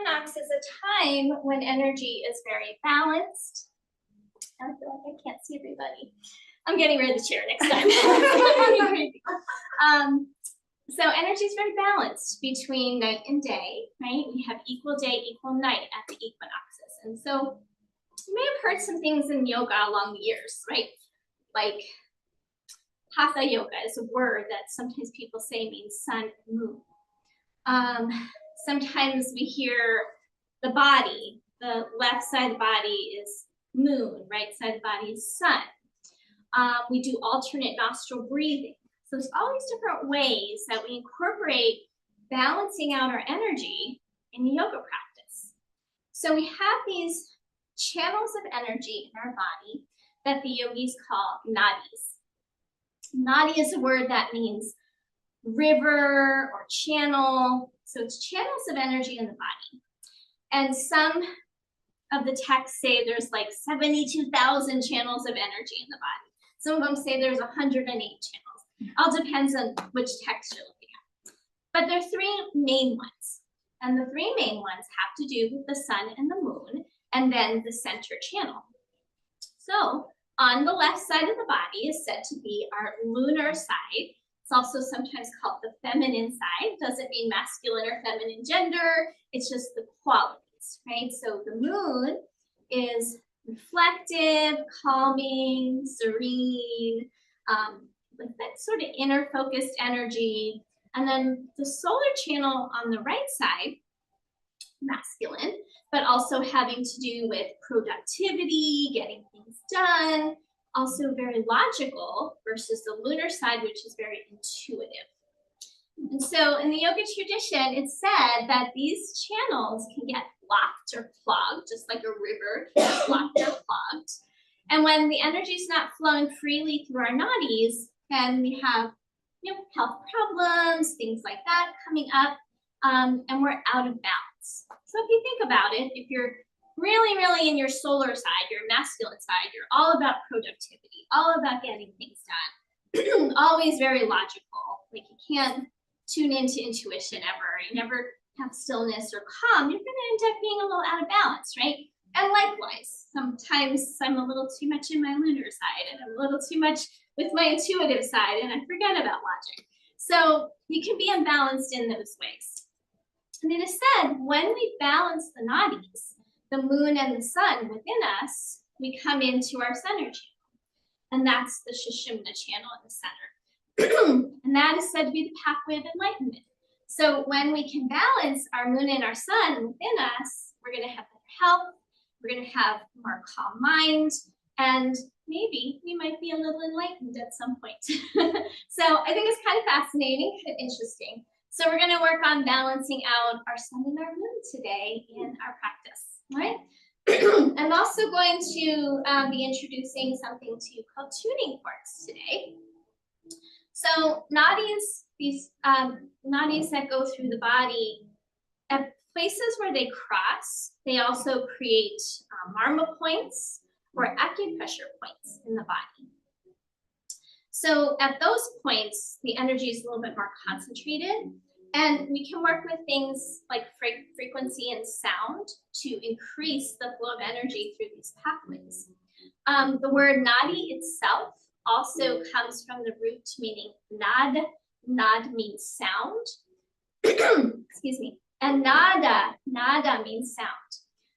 equinox is a time when energy is very balanced. I feel like I can't see everybody. I'm getting rid of the chair next time. So energy is very balanced between night and day, right? We have equal day, equal night at the equinoxes. And so you may have heard some things in yoga along the years, right? Like hatha yoga is a word that sometimes people say means sun and moon. Sometimes we hear the body, the left side of the body is moon, right side of the body is sun. We do alternate nostril breathing. So there's all these different ways that we incorporate balancing out our energy in the yoga practice. So we have these channels of energy in our body that the yogis call nadis. Nadi is a word that means river or channel. So it's channels of energy in the body. And some of the texts say there's like 72,000 channels of energy in the body. Some of them say there's 108 channels. All depends on which text you're looking at. But there are three main ones. And the three main ones have to do with the sun and the moon, and then the center channel. So on the left side of the body is said to be our lunar side. It's also sometimes called the feminine side. Doesn't mean masculine or feminine gender. It's just the qualities, right? So the moon is reflective, calming, serene, with that sort of inner focused energy. And then the solar channel on the right side, masculine, but also having to do with productivity, getting things done, also very logical, versus the lunar side, which is very intuitive. And so in the yoga tradition, it's said that these channels can get blocked or clogged, just like a river can get blocked or clogged. And when the energy is not flowing freely through our nadis, then we have health problems, things like that coming up, and we're out of balance. So if you think about it, if you're really in your solar side, your masculine side, you're all about productivity, all about getting things done, always very logical, like you can't tune into intuition ever, you never have stillness or calm, you're going to end up being a little out of balance, right? And likewise, sometimes I'm a little too much in my lunar side and I'm a little too much with my intuitive side and I forget about logic. So you can be imbalanced in those ways. And it is said when we balance the nadis, the moon and the sun within us, we come into our center channel. And that's the Sushumna channel in the center. And that is said to be the pathway of enlightenment. So when we can balance our moon and our sun within us, we're going to have better health, we're going to have more calm mind, and maybe we might be a little enlightened at some point. So I think it's kind of fascinating, kind of interesting. So we're going to work on balancing out our sun and our moon today in our practice, all right? I'm also going to be introducing something to you called tuning forks today. So nadis, these nadis that go through the body, at places where they cross, they also create marma points or acupressure points in the body. So at those points, the energy is a little bit more concentrated, and we can work with things like frequency and sound to increase the flow of energy through these pathways. The word nadi itself also comes from the root meaning nad. Nad means sound. Excuse me. And nada means sound.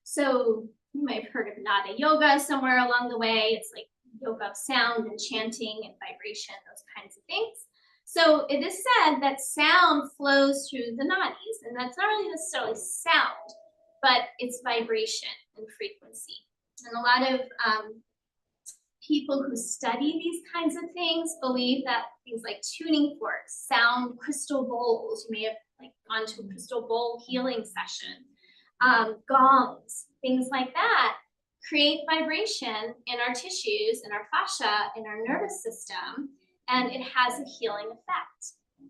So you might have heard of nada yoga somewhere along the way. It's like yoga of sound and chanting and vibration, those kinds of things. So it is said that sound flows through the nadis, and that's not really necessarily sound, but it's vibration and frequency. And a lot of people who study these kinds of things believe that things like tuning forks, sound crystal bowls, you may have gone to a crystal bowl healing session, gongs, things like that, create vibration in our tissues, in our fascia, in our nervous system, and it has a healing effect.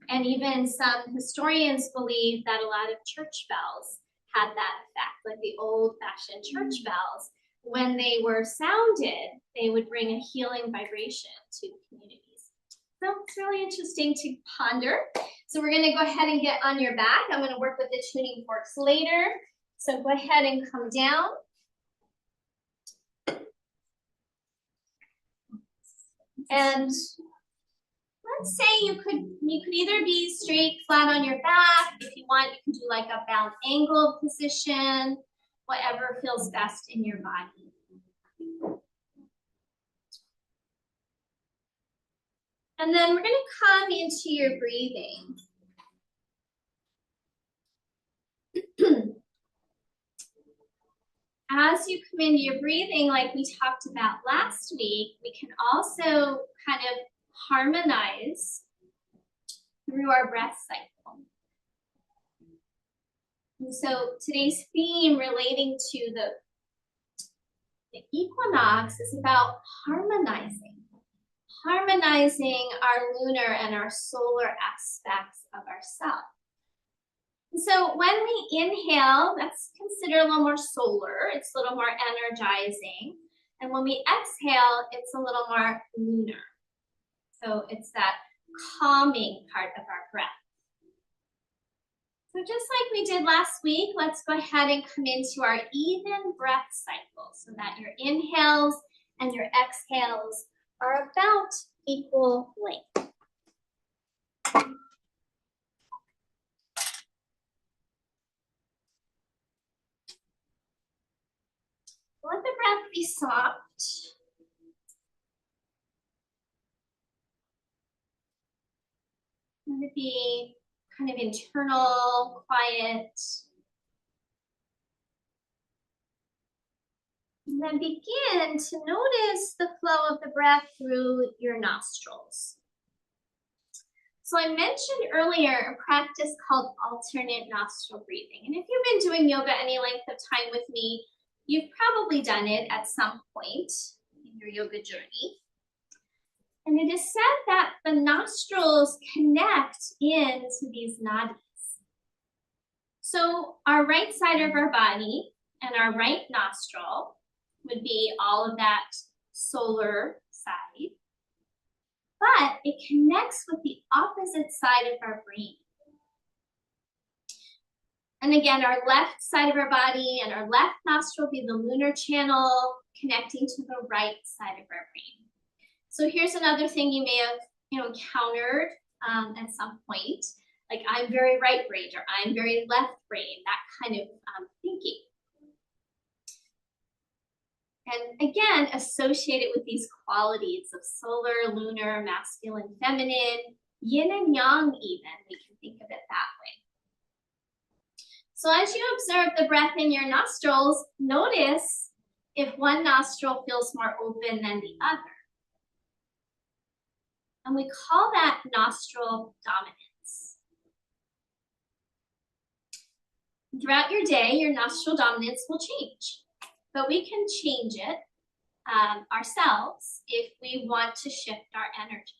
And even some historians believe that a lot of church bells had that effect, like the old-fashioned church bells. When they were sounded, they would bring a healing vibration to communities. So it's really interesting to ponder. So we're going to go ahead and get on your back. I'm going to work with the tuning forks later. So go ahead and come down. And let's say you could either be straight, flat on your back. If you want, you can do like a bound angle position, whatever feels best in your body. And then we're gonna come into your breathing. As you come into your breathing, like we talked about last week, we can also kind of harmonize through our breath cycle. And so today's theme relating to the equinox is about harmonizing our lunar and our solar aspects of ourselves. So when we inhale, that's considered a little more solar, it's a little more energizing. And when we exhale, it's a little more lunar. So it's that calming part of our breath. So just like we did last week, let's go ahead and come into our even breath cycle so that your inhales and your exhales are about equal length. Let the breath be soft. Let it be kind of internal, quiet. And then begin to notice the flow of the breath through your nostrils. So I mentioned earlier a practice called alternate nostril breathing. And if you've been doing yoga any length of time with me, you've probably done it at some point in your yoga journey. And it is said that the nostrils connect into these nadis. So our right side of our body and our right nostril would be all of that solar side, but it connects with the opposite side of our brain. And again, our left side of our body and our left nostril will be the lunar channel connecting to the right side of our brain. So here's another thing you may have encountered at some point, like I'm very right-brained or I'm very left-brained, that kind of thinking. And again, associated with these qualities of solar, lunar, masculine, feminine, yin and yang even, we can think of it that way. So as you observe the breath in your nostrils, notice if one nostril feels more open than the other. And we call that nostril dominance. Throughout your day, your nostril dominance will change, but we can change it ourselves if we want to shift our energy.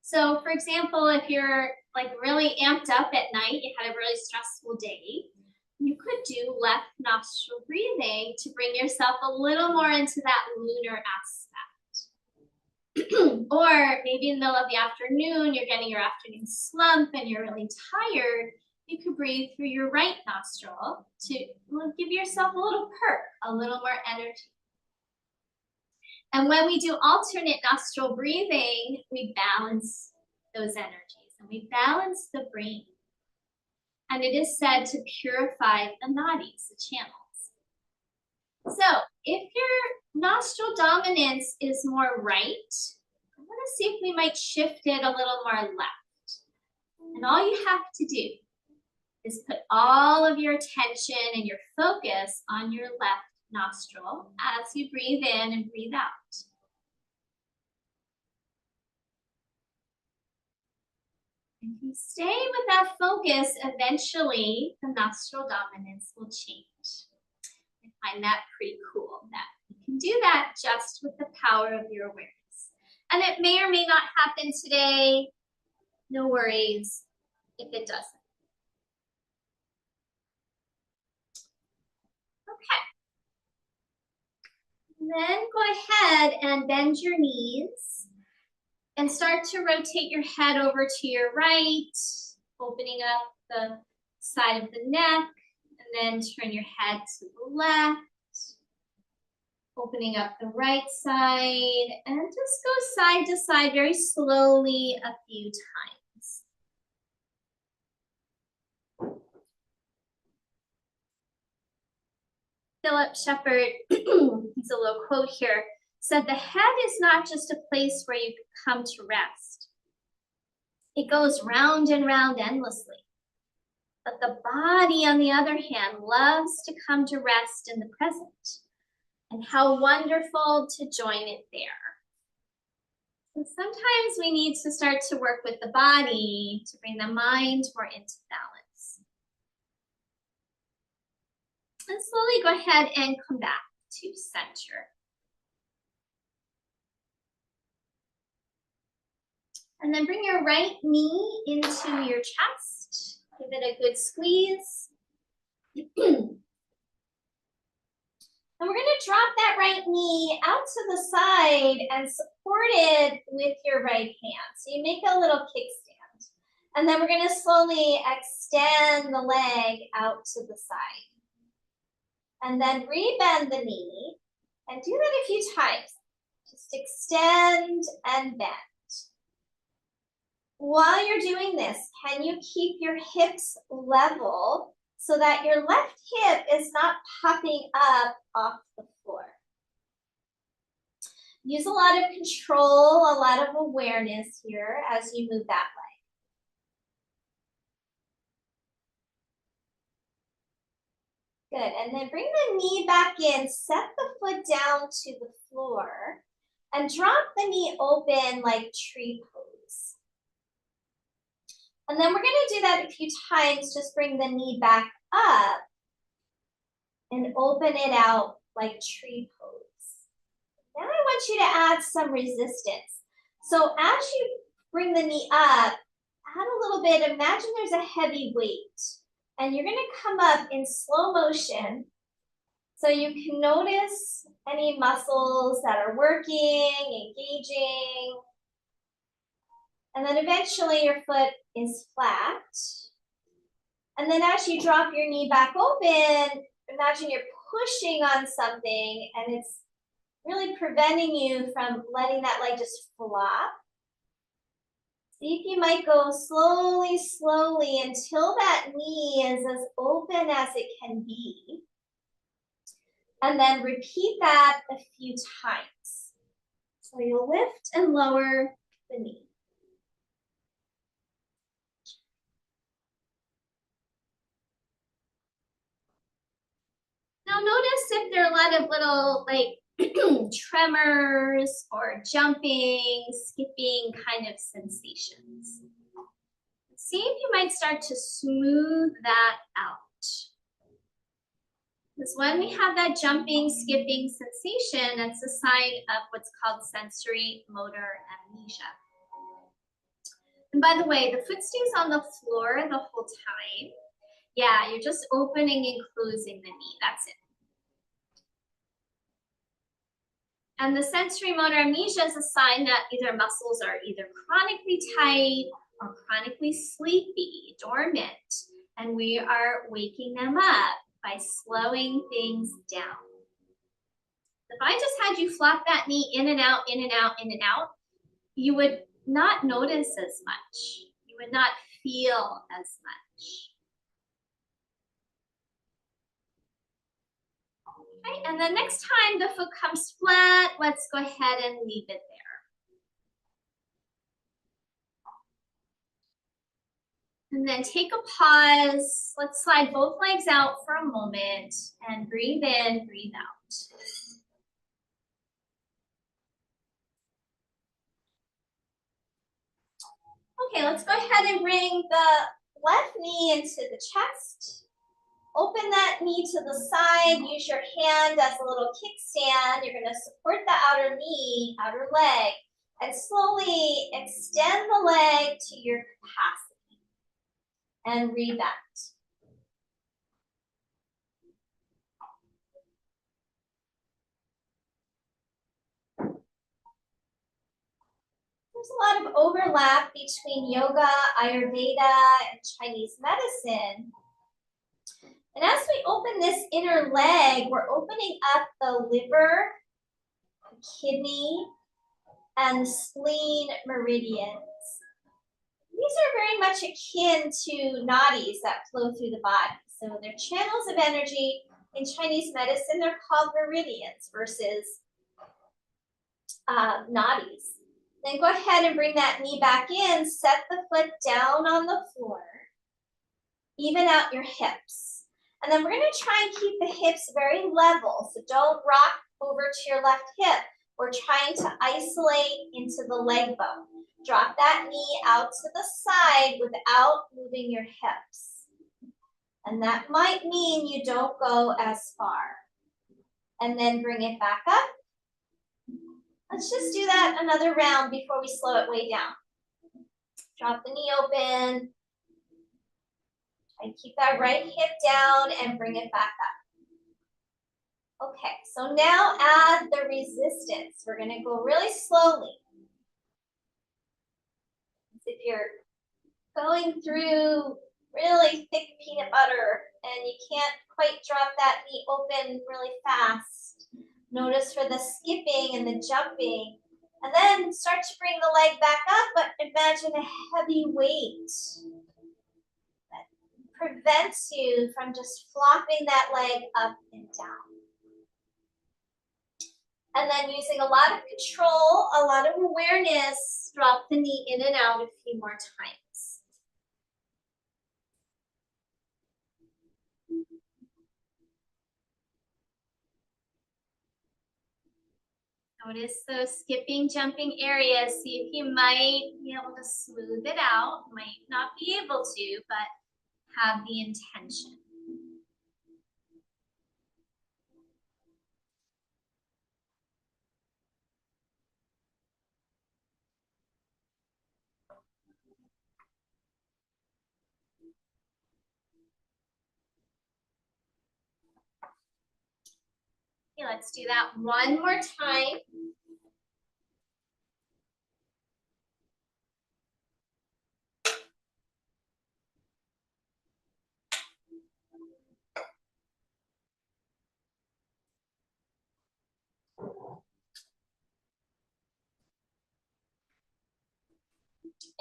So for example, if you're like really amped up at night, you had a really stressful day, you could do left nostril breathing to bring yourself a little more into that lunar aspect. Or maybe in the middle of the afternoon, you're getting your afternoon slump and you're really tired, you could breathe through your right nostril to give yourself a little perk, a little more energy. And when we do alternate nostril breathing, we balance those energies and we balance the brain. And it is said to purify the nadis, the channels. So if your nostril dominance is more right, I want to see if we might shift it a little more left. And all you have to do is put all of your attention and your focus on your left nostril as you breathe in and breathe out. If you stay with that focus, eventually the nostril dominance will change. I find that pretty cool that you can do that just with the power of your awareness. And it may or may not happen today. No worries if it doesn't. Then go ahead and bend your knees and start to rotate your head over to your right, opening up the side of the neck, and then turn your head to the left, opening up the right side, and just go side to side very slowly a few times. Philip Shepherd, it's a little quote here, said, "The head is not just a place where you come to rest. It goes round and round endlessly. But the body, on the other hand, loves to come to rest in the present. And how wonderful to join it there." And sometimes we need to start to work with the body to bring the mind more into balance. And slowly go ahead and come back to center. And then bring your right knee into your chest. Give it a good squeeze. And we're going to drop that right knee out to the side and support it with your right hand. So you make a little kickstand. And then we're going to slowly extend the leg out to the side. And then rebend the knee. And do that a few times. Just extend and bend. While you're doing this, can you keep your hips level so that your left hip is not popping up off the floor? Use a lot of control, a lot of awareness here as you move that leg. Good, and then bring the knee back in, set the foot down to the floor, and drop the knee open like tree pose. And then we're going to do that a few times. Just bring the knee back up and open it out like tree pose. Now I want you to add some resistance. So as you bring the knee up, add a little bit. Imagine there's a heavy weight. And you're going to come up in slow motion. So you can notice any muscles that are working, engaging. And then eventually your foot is flat. And then as you drop your knee back open, imagine you're pushing on something and it's really preventing you from letting that leg just flop. See if you might go slowly, slowly until that knee is as open as it can be. And then repeat that a few times. So you'll lift and lower the knee. Now notice if there are a lot of little tremors or jumping, skipping kind of sensations. See if you might start to smooth that out. Because when we have that jumping, skipping sensation, that's a sign of what's called sensory motor amnesia. And by the way, the foot stays on the floor the whole time. Yeah, you're just opening and closing the knee, that's it. And the sensory motor amnesia is a sign that either muscles are either chronically tight or chronically sleepy, dormant, and we are waking them up by slowing things down. If I just had you flop that knee in and out, in and out, in and out, you would not notice as much. You would not feel as much. Okay, and then next time the foot comes flat, let's go ahead and leave it there. And then take a pause. Let's slide both legs out for a moment and breathe in, breathe out. Okay, let's go ahead and bring the left knee into the chest. Open that knee to the side. Use your hand as a little kickstand. You're going to support the outer knee, outer leg, and slowly extend the leg to your capacity. And rebend. There's a lot of overlap between yoga, Ayurveda, and Chinese medicine. And as we open this inner leg, we're opening up the liver, the kidney, and spleen meridians. These are very much akin to nadis that flow through the body. So they're channels of energy. In Chinese medicine, they're called meridians versus nadis. Then go ahead and bring that knee back in, set the foot down on the floor, even out your hips. And then we're gonna try and keep the hips very level, so don't rock over to your left hip. We're trying to isolate into the leg bone. Drop that knee out to the side without moving your hips. And that might mean you don't go as far. And then bring it back up. Let's just do that another round before we slow it way down. Drop the knee open. And keep that right hip down and bring it back up. Okay, so now add the resistance. We're gonna go really slowly. If you're going through really thick peanut butter and you can't quite drop that knee open really fast, notice for the skipping and the jumping, and then start to bring the leg back up, but imagine a heavy weight that prevents you from just flopping that leg up and down. And then using a lot of control, a lot of awareness, drop the knee in and out a few more times. Notice those skipping, jumping areas. See if you might be able to smooth it out. Might not be able to, but have the intention. Okay, let's do that one more time.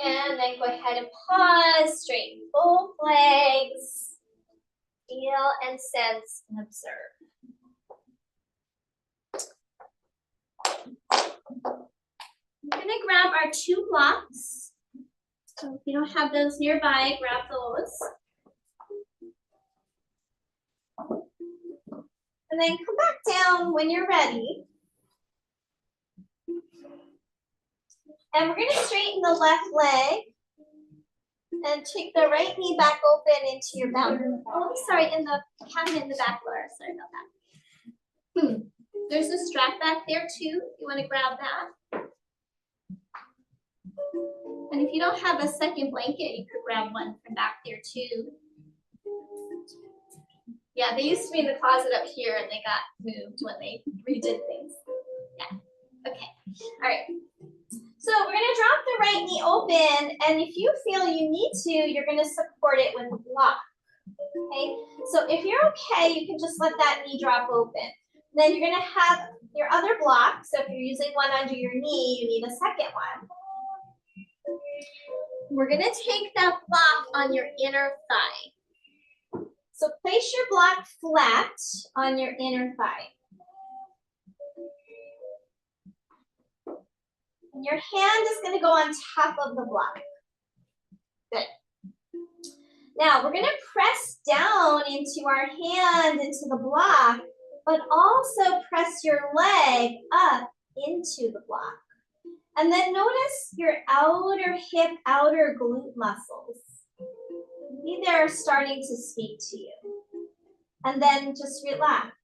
And then go ahead and pause, straighten both legs, feel and sense and observe. We're gonna grab our 2 blocks. So if you don't have those nearby, grab those. And then come back down when you're ready. And we're gonna straighten the left leg and take the right knee back open into your boundary. Oh, sorry, in the cabinet in the back, Laura. Sorry about that. There's a strap back there too. You want to grab that. And if you don't have a second blanket, you could grab one from back there too. Yeah, they used to be in the closet up here and they got moved when they redid things. Yeah, okay, all right. So we're gonna drop the right knee open, and if you feel you need to, you're gonna support it with a block, okay? So if you're okay, you can just let that knee drop open. Then you're gonna have your other block, so if you're using one under your knee, you need a second one. We're gonna take that block on your inner thigh. So place your block flat on your inner thigh. And your hand is going to go on top of the block. Good. Now we're going to press down into our hand, into the block, but also press your leg up into the block. And then notice your outer hip, outer glute muscles. Maybe they're starting to speak to you. And then just relax.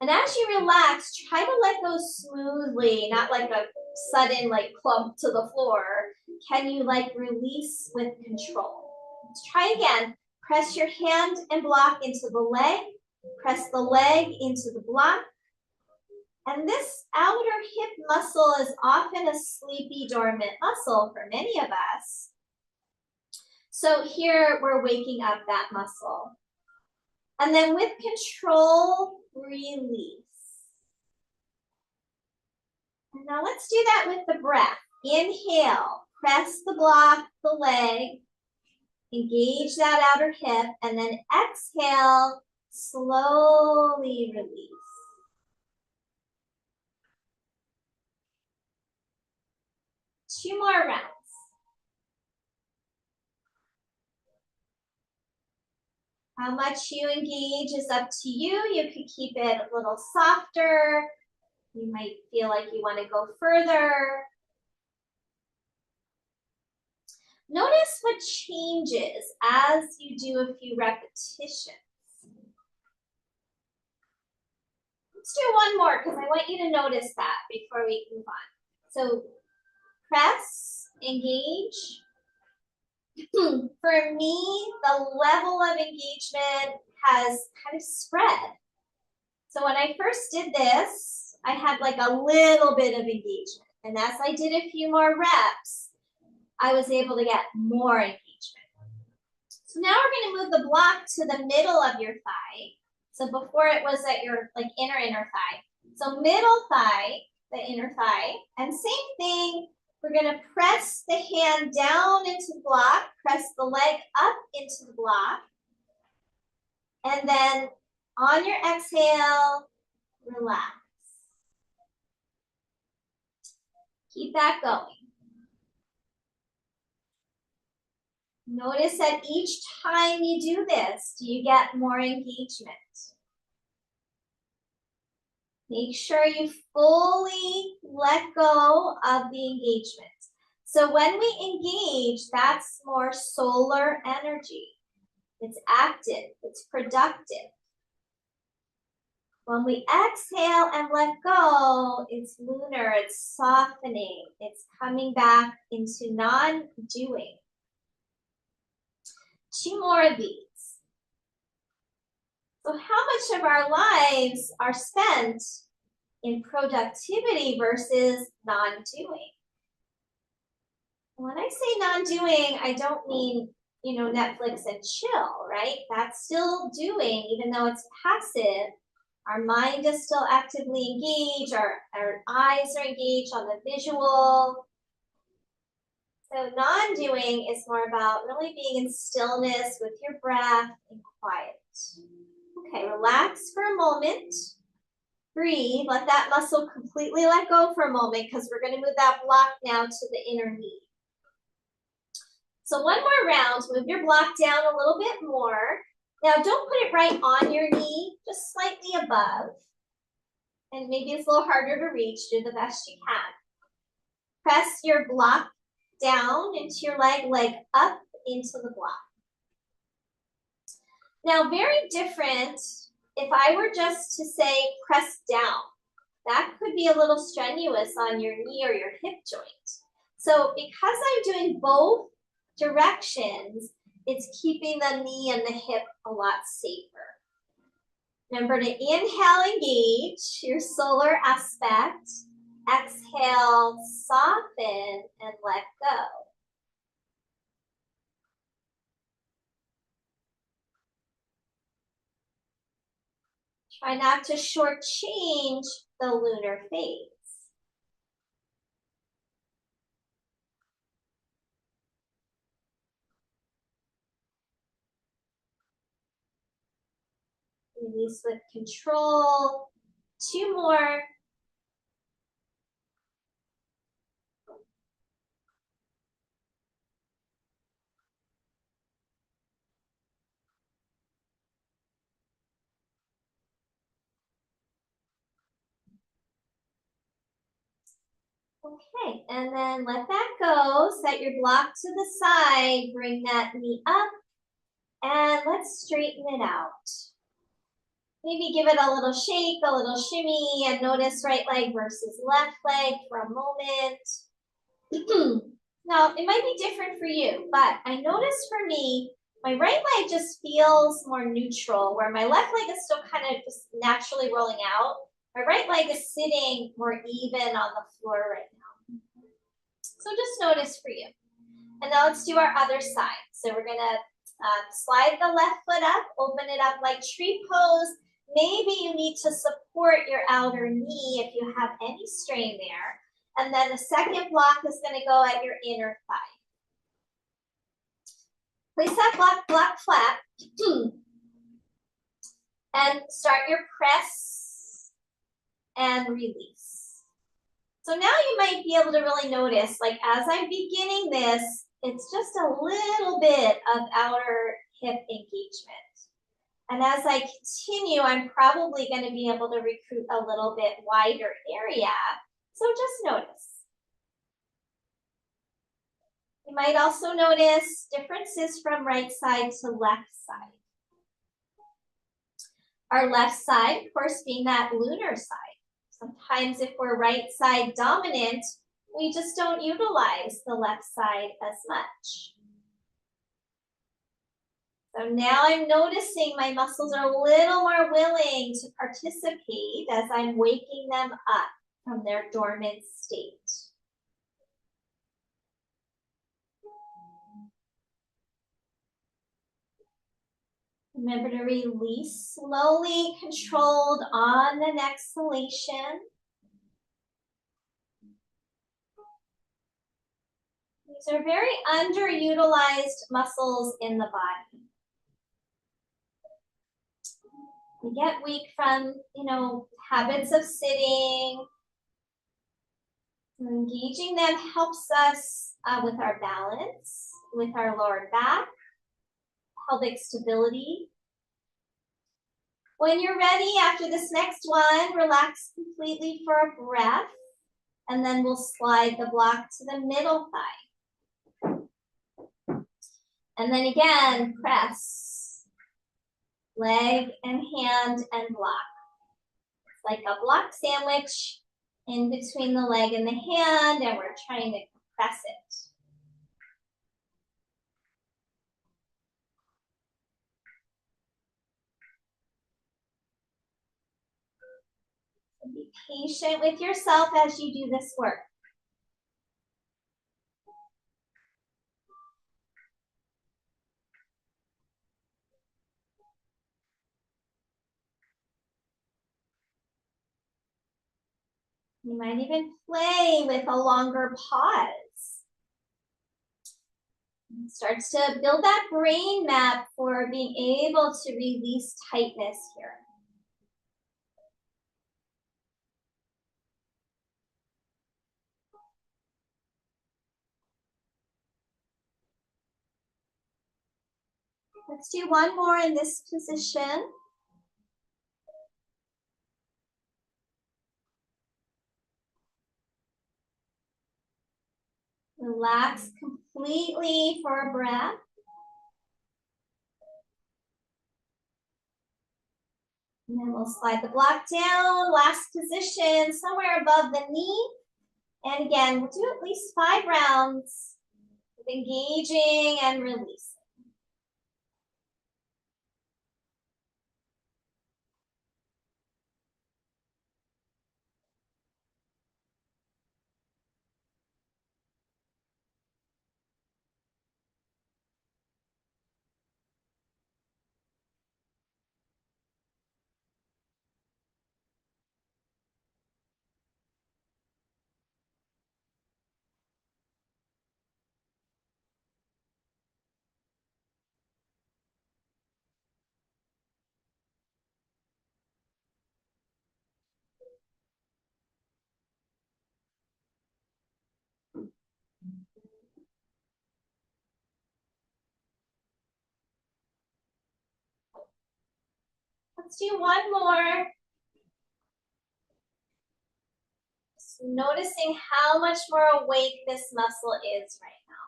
And as you relax, try to let go smoothly, not like a sudden like clump to the floor. Can you like release with control? Let's try again. Press your hand and block into the leg. Press the leg into the block. And this outer hip muscle is often a sleepy, dormant muscle for many of us. So here we're waking up that muscle. And then with control, release. And now let's do that with the breath. Inhale, press the block, the leg, engage that outer hip, and then exhale, slowly release. Two more rounds. How much you engage is up to you. You could keep it a little softer. You might feel like you want to go further. Notice what changes as you do a few repetitions. Let's do one more because I want you to notice that before we move on. So press, engage. For me, the level of engagement has kind of spread. So when I first did this, I had like a little bit of engagement. And as I did a few more reps, I was able to get more engagement. So now we're going to move the block to the middle of your thigh. So before it was at your like inner thigh. So middle thigh, the inner thigh, and same thing. We're going to press the hand down into the block, press the leg up into the block, and then on your exhale, relax. Keep that going. Notice that each time you do this, do you get more engagement? Make sure you fully let go of the engagement. So when we engage, that's more solar energy. It's active, it's productive. When we exhale and let go, it's lunar, it's softening, it's coming back into non-doing. Two more of these. So how much of our lives are spent in productivity versus non-doing? When I say non-doing, I don't mean, Netflix and chill, right? That's still doing, even though it's passive. Our mind is still actively engaged. Our eyes are engaged on the visual. So non-doing is more about really being in stillness with your breath and quiet. Okay, relax for a moment. Breathe, let that muscle completely let go for a moment because we're going to move that block now to the inner knee. So one more round, move your block down a little bit more. Now don't put it right on your knee, just slightly above. And maybe it's a little harder to reach, do the best you can. Press your block down into your leg up into the block. Now very different if I were just to say press down. That could be a little strenuous on your knee or your hip joint. So because I'm doing both directions, it's keeping the knee and the hip a lot safer. Remember to inhale, engage your solar aspect. Exhale, soften, and let go. Try not to shortchange the lunar phase. Release with control. Two more. Okay, and then let that go. Set your block to the side. Bring that knee up. And let's straighten it out. Maybe give it a little shake, a little shimmy, and notice right leg versus left leg for a moment. Now, it might be different for you, but I noticed for me, my right leg just feels more neutral, where my left leg is still kind of just naturally rolling out. My right leg is sitting more even on the floor right now. So just notice for you. And now let's do our other side. So we're gonna Slide the left foot up, open it up like tree pose. Maybe you need to support your outer knee if you have any strain there. And then the second block is going to go at your inner thigh. Place that block flat and start your press and release. So now you might be able to really notice, like as I'm beginning this, it's just a little bit of outer hip engagement. And as I continue, I'm probably going to be able to recruit a little bit wider area. So just notice. You might also notice differences from right side to left side. Our left side, of course, being that lunar side. Sometimes if we're right side dominant, we just don't utilize the left side as much. So now I'm noticing my muscles are a little more willing to participate as I'm waking them up from their dormant state. Remember to release slowly, controlled on an exhalation. These are very underutilized muscles in the body. We get weak from, habits of sitting. Engaging them helps us with our balance, with our lower back, pelvic stability. When you're ready, after this next one, relax completely for a breath, and then we'll slide the block to the middle thigh. And then again, press, leg and hand and block. It's like a block sandwich in between the leg and the hand, and we're trying to compress it. So be patient with yourself as you do this work. You might even play with a longer pause. It starts to build that brain map for being able to release tightness here. Let's do one more in this position. Relax completely for a breath. And then we'll slide the block down, last position, somewhere above the knee. And again, we'll do at least 5 rounds of engaging and releasing. Let's do one more. Just noticing how much more awake this muscle is right now,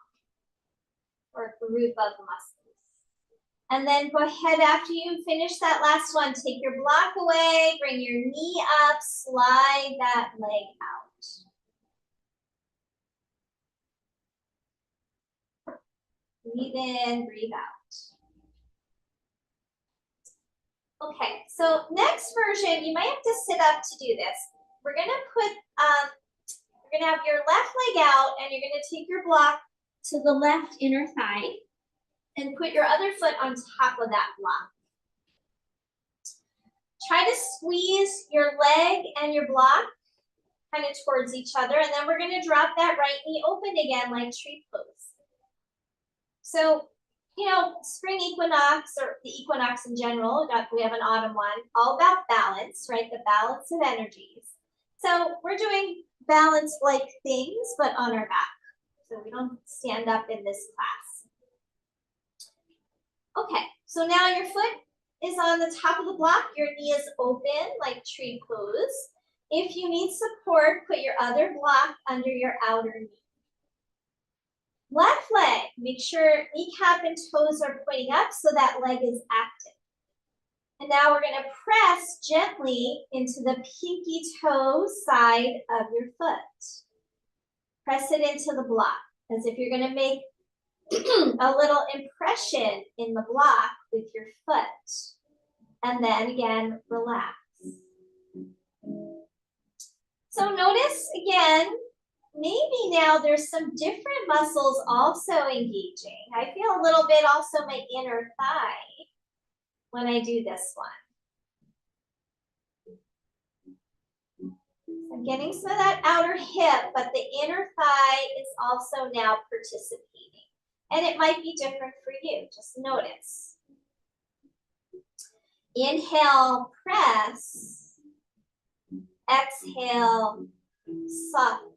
or group of muscles. And then go ahead after you finish that last one, take your block away, bring your knee up, slide that leg out. Breathe in, breathe out. Okay, so next version, you might have to sit up to do this. We're gonna you're gonna have your left leg out and you're gonna take your block to the left inner thigh. and put your other foot on top of that block. Try to squeeze your leg and your block kind of towards each other, and then we're going to drop that right knee open again like tree pose. So, you know, spring equinox or the equinox in general, we have an autumn one, all about balance, right? The balance of energies. So we're doing balance-like things, but on our back. So we don't stand up in this class. Okay, so now your foot is on the top of the block, your knee is open like tree pose. If you need support, put your other block under your outer knee. Left leg, make sure kneecap and toes are pointing up so that leg is active. And now we're going to press gently into the pinky toe side of your foot. Press it into the block as if you're going to make a little impression in the block with your foot. And then again, relax. So notice again, maybe now there's some different muscles also engaging. I feel a little bit also my inner thigh when I do this one. I'm getting some of that outer hip, but the inner thigh is also now participating. And it might be different for you, just notice. Inhale, press. Exhale, soften.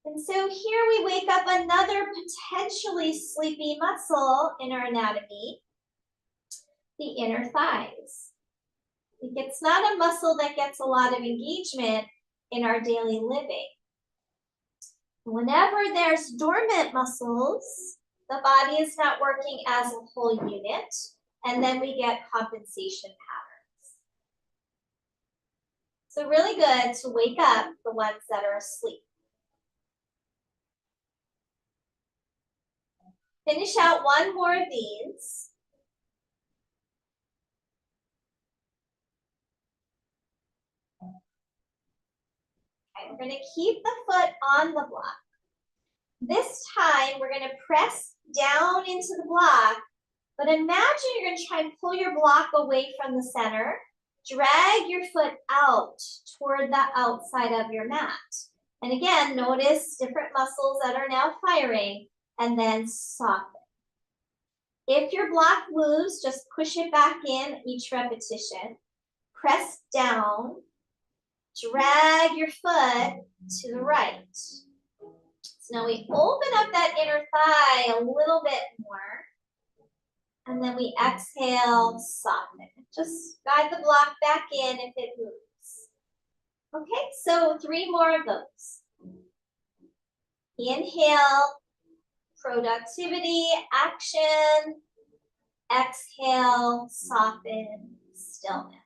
And so here we wake up another potentially sleepy muscle in our anatomy, the inner thighs. It's not a muscle that gets a lot of engagement in our daily living. Whenever there's dormant muscles, the body is not working as a whole unit, and then we get compensation patterns. So really good to wake up the ones that are asleep. Finish out one more of these. Okay, we're going to keep the foot on the block. This time, we're going to press down into the block, but imagine you're going to try and pull your block away from the center. Drag your foot out toward the outside of your mat. And again, notice different muscles that are now firing, and then soften. If your block moves, just push it back in each repetition. Press down. Drag your foot to the right. So now we open up that inner thigh a little bit more. And then we exhale, soften. Just guide the block back in if it moves. Okay, so 3 more of those. Inhale, productivity, action. Exhale, soften, stillness.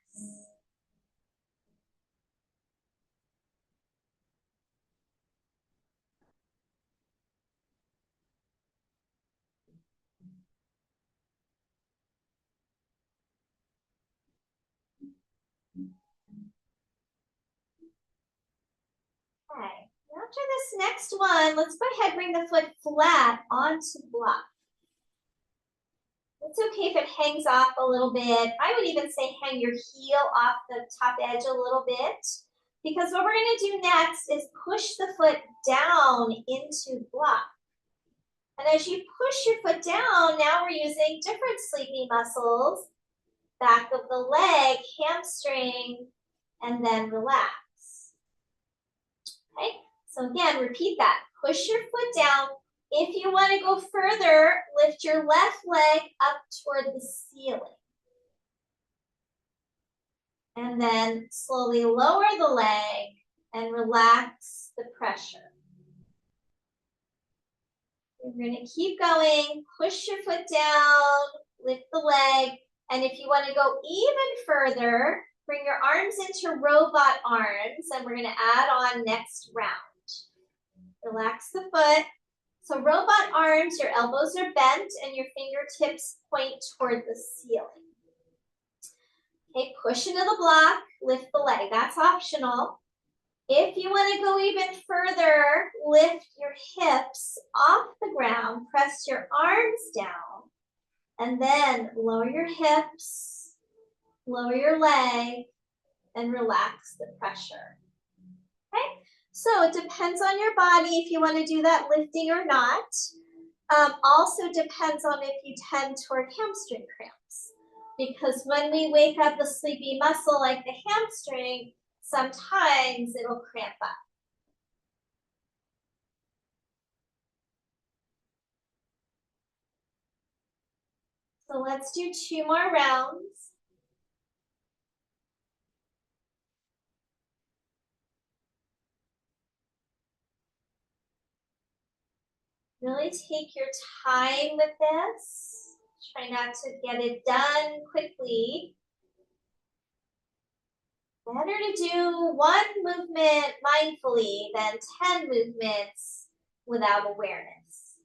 Okay, after this next one, let's go ahead and bring the foot flat onto the block. It's okay if it hangs off a little bit. I would even say hang your heel off the top edge a little bit, because what we're going to do next is push the foot down into the block. And as you push your foot down, now we're using different sleepy muscles, back of the leg, hamstring, and then relax. Okay, so again, repeat that. Push your foot down. If you want to go further, lift your left leg up toward the ceiling. And then slowly lower the leg and relax the pressure. You're going to keep going. Push your foot down, lift the leg. And if you want to go even further, bring your arms into robot arms, and we're going to add on next round. Relax the foot. So robot arms, your elbows are bent and your fingertips point toward the ceiling. Okay, push into the block, lift the leg. That's optional. If you want to go even further, lift your hips off the ground, press your arms down, and then lower your hips, lower your leg, and relax the pressure. Okay, so it depends on your body if you want to do that lifting or not. Also depends on if you tend toward hamstring cramps. Because when we wake up a sleepy muscle like the hamstring, sometimes it'll cramp up. So let's do 2 more rounds. Really take your time with this. Try not to get it done quickly. Better to do 1 movement mindfully than 10 movements without awareness.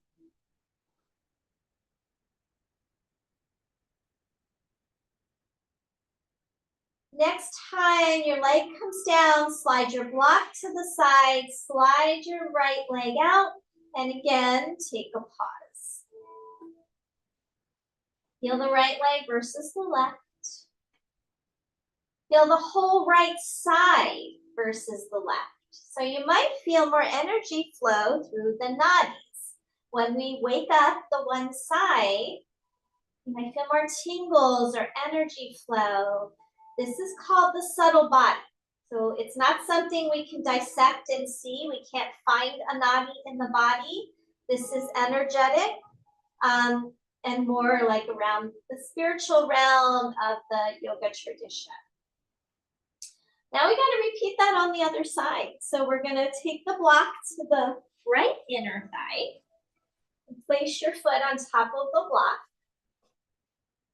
Next time your leg comes down, slide your block to the side, slide your right leg out, and again, take a pause. Feel the right leg versus the left. Feel the whole right side versus the left. So you might feel more energy flow through the nadis. When we wake up the one side, you might feel more tingles or energy flow. This is called the subtle body. So it's not something we can dissect and see. We can't find a nadi in the body. This is energetic and more like around the spiritual realm of the yoga tradition. Now we got to repeat that on the other side. So we're going to take the block to the right inner thigh. Place your foot on top of the block.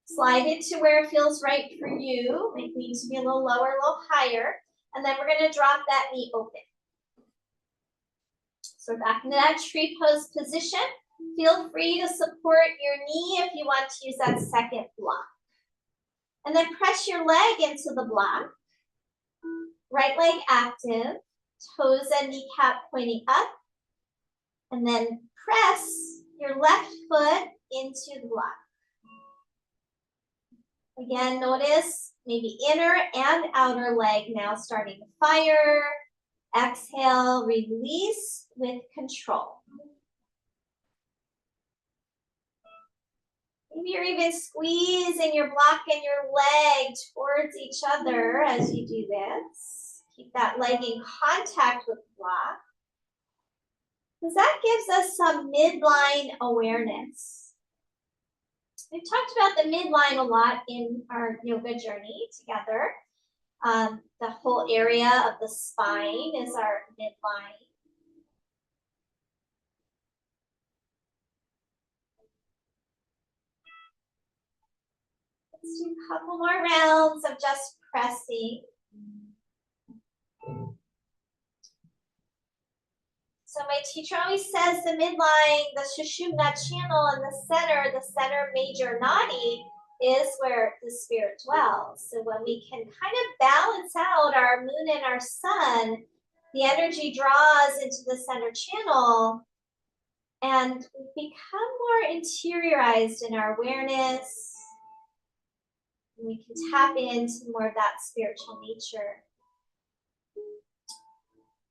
Slide it to where it feels right for you. It needs to be a little lower, a little higher. And then we're going to drop that knee open. So we're back into that tree pose position. Feel free to support your knee if you want to use that second block. And then press your leg into the block. Right leg active, toes and kneecap pointing up. And then press your left foot into the block. Again, notice maybe inner and outer leg now starting to fire. Exhale, release with control. Maybe you're even squeezing your block and your leg towards each other as you do this. Keep that leg in contact with the block. Because that gives us some midline awareness. We've talked about the midline a lot in our yoga journey together. The whole area of the spine is our midline. Let's do a couple more rounds of just pressing. So my teacher always says the midline, the Sushumna channel in the center major nadi is where the spirit dwells. So when we can kind of balance out our moon and our sun, the energy draws into the center channel and we become more interiorized in our awareness. We can tap into more of that spiritual nature.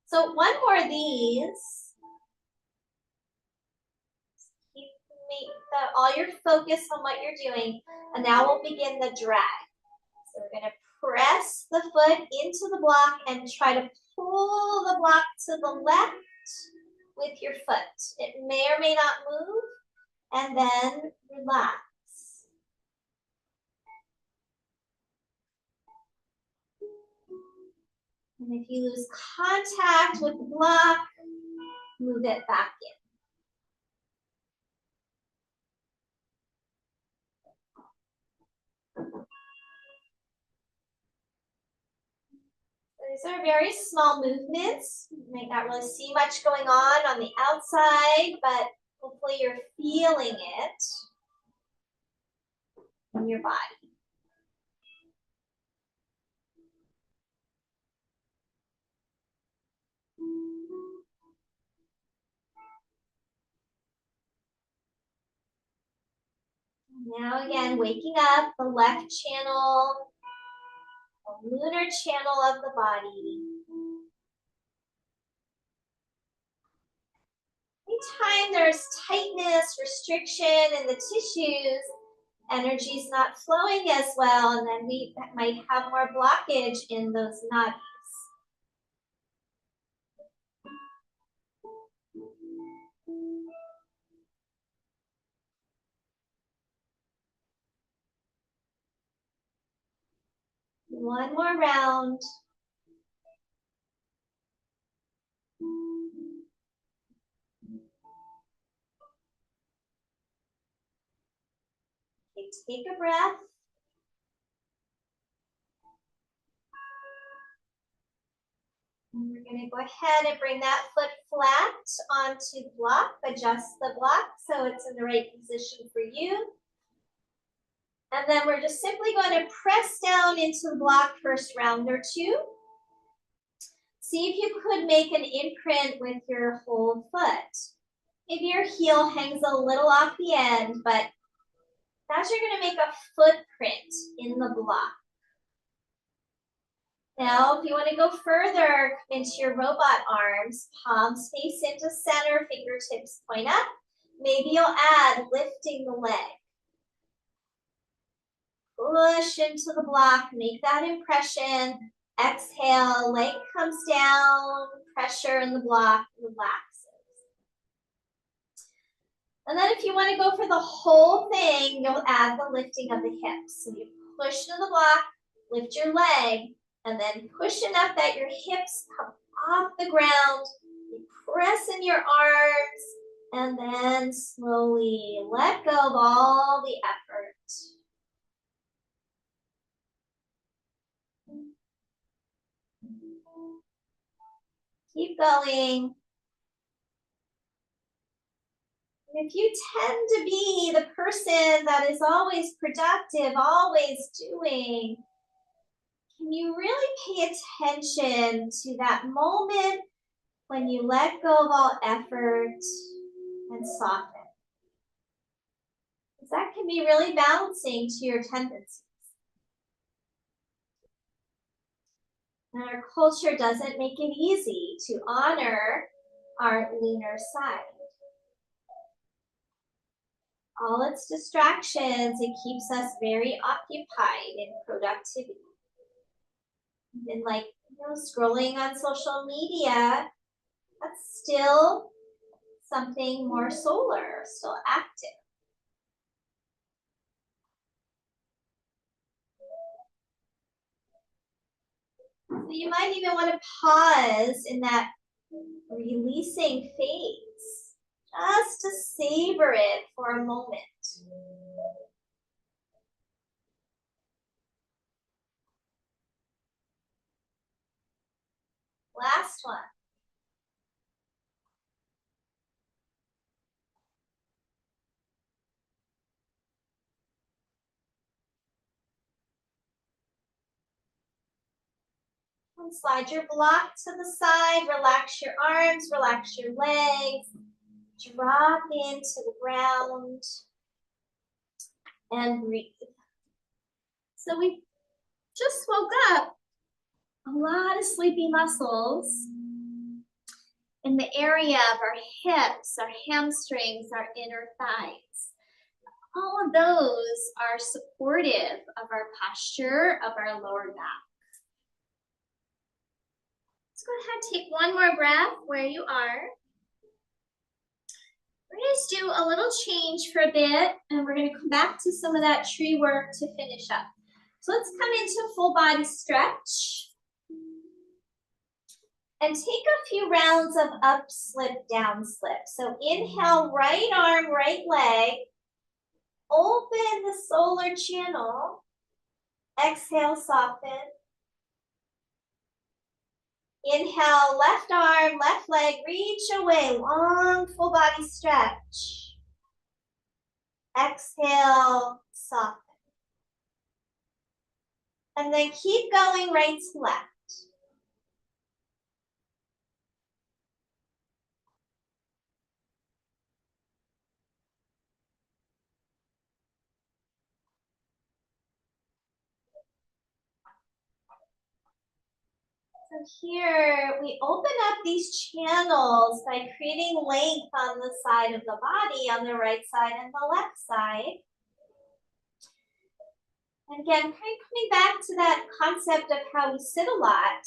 So one more of these. Keep all your focus on what you're doing. And now we'll begin the drag. So we're going to press the foot into the block and try to pull the block to the left with your foot. It may or may not move. And then relax. And if you lose contact with the block, move it back in. These are very small movements. You might not really see much going on the outside, but hopefully you're feeling it in your body. Now again, waking up the left channel, the lunar channel of the body. Anytime there's tightness, restriction in the tissues, energy's not flowing as well, and then we might have more blockage in those nadis. One more round. Okay, take a breath. And we're going to go ahead and bring that foot flat onto the block. Adjust the block so it's in the right position for you. And then we're just simply going to press down into the block first round or two. See if you could make an imprint with your whole foot. Maybe your heel hangs a little off the end, but that's you're going to make a footprint in the block. Now, if you want to go further into your robot arms, palms face into center, fingertips point up. Maybe you'll add lifting the leg. Push into the block, make that impression. Exhale, leg comes down, pressure in the block, relaxes. And then if you want to go for the whole thing, you'll add the lifting of the hips. So you push into the block, lift your leg, and then push enough that your hips come off the ground. You press in your arms, and then slowly let go of all the effort. Keep going. And if you tend to be the person that is always productive, always doing, can you really pay attention to that moment when you let go of all effort and soften? Because that can be really balancing to your tendencies. And our culture doesn't make it easy to honor our lunar side. All its distractions, it keeps us very occupied in productivity. And like, scrolling on social media, that's still something more solar, still active. So you might even want to pause in that releasing phase, just to savor it for a moment. Last one. And slide your block to the side, relax your arms, relax your legs, drop into the ground, and breathe. So we just woke up. A lot of sleepy muscles in the area of our hips, our hamstrings, our inner thighs. All of those are supportive of our posture, of our lower back. Let's go ahead and take one more breath where you are. We're going to do a little change for a bit, and we're going to come back to some of that tree work to finish up. So let's come into full body stretch. And take a few rounds of up, slip, down, slip. So inhale, right arm, right leg. Open the solar channel. Exhale, soften. Inhale, left arm, left leg, reach away. Long, full body stretch. Exhale, soften. And then keep going right to left. So here we open up these channels by creating length on the side of the body, on the right side and the left side. And again, kind of coming back to that concept of how we sit a lot,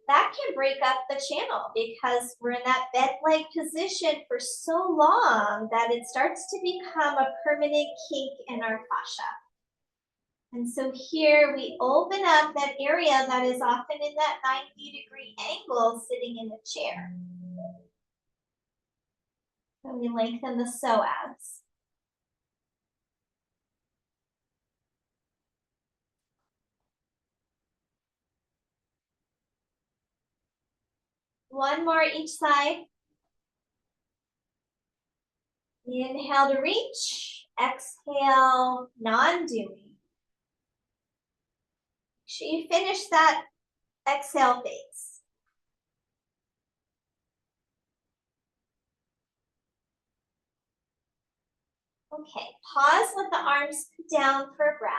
that can break up the channel because we're in that bed-like position for so long that it starts to become a permanent kink in our fascia. And so here we open up that area that is often in that 90-degree angle sitting in a chair. And we lengthen the psoas. One more each side. Inhale to reach, exhale, non-doing. Make sure you finish that exhale phase. Okay, pause, let the arms come down for a breath.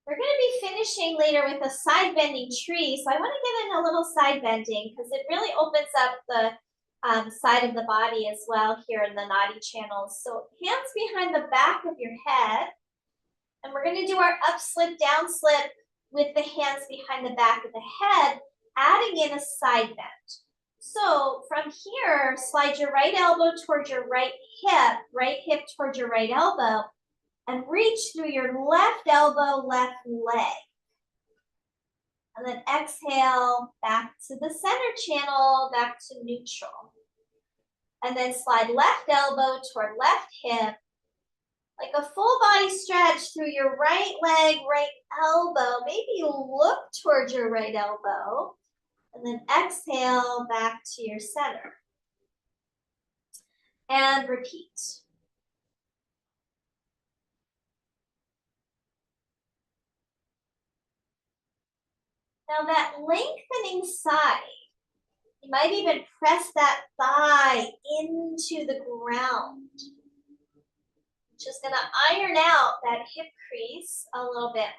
We're going to be finishing later with a side bending tree, so I want to get in a little side bending because it really opens up the side of the body as well here in the nadi channels. So hands behind the back of your head, and we're going to do our up slip, down slip with the hands behind the back of the head, adding in a side bend. So from here, slide your right elbow towards your right hip towards your right elbow, and reach through your left elbow, left leg. And then exhale back to the center channel, back to neutral. And then slide left elbow toward left hip, like a full body stretch through your right leg, right elbow. Maybe you look towards your right elbow, and then exhale back to your center. And repeat. Now that lengthening side, you might even press that thigh into the ground. Just gonna iron out that hip crease a little bit more.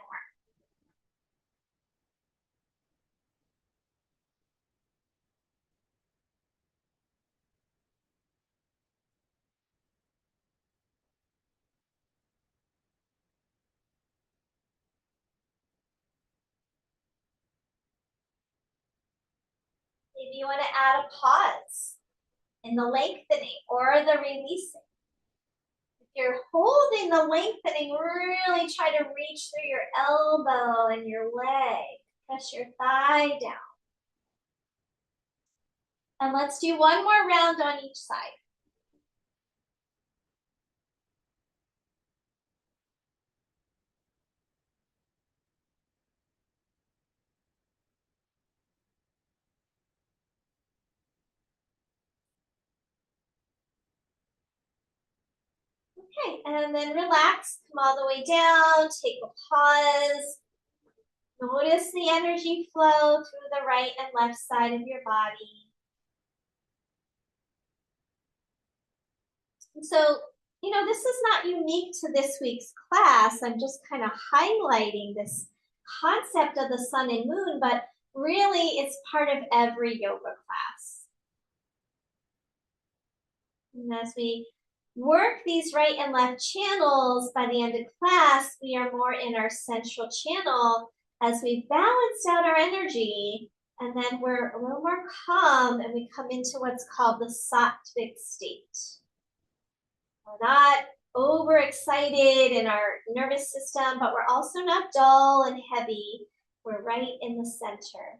Maybe you want to add a pause in the lengthening or the releasing. If you're holding the lengthening, really try to reach through your elbow and your leg. Press your thigh down. And let's do one more round on each side. Okay, and then relax, come all the way down, take a pause. Notice the energy flow through the right and left side of your body. And so, you know, this is not unique to this week's class. I'm just kind of highlighting this concept of the sun and moon, but really it's part of every yoga class. And as we work these right and left channels, by the end of class, we are more in our central channel as we balance out our energy, and then we're a little more calm and we come into what's called the sattvic state. We're not overexcited in our nervous system, but we're also not dull and heavy. We're right in the center.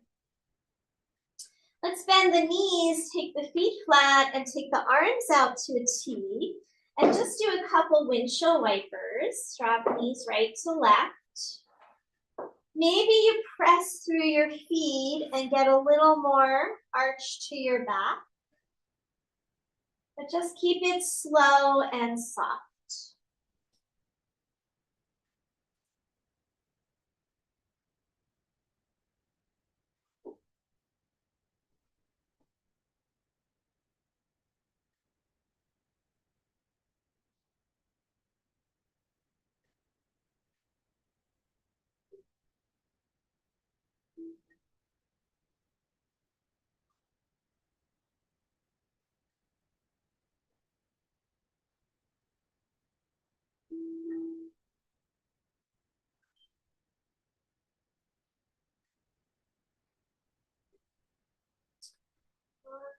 Let's bend the knees, take the feet flat, and take the arms out to a T. And just do a couple windshield wipers. Drop knees right to left. Maybe you press through your feet and get a little more arch to your back. But just keep it slow and soft.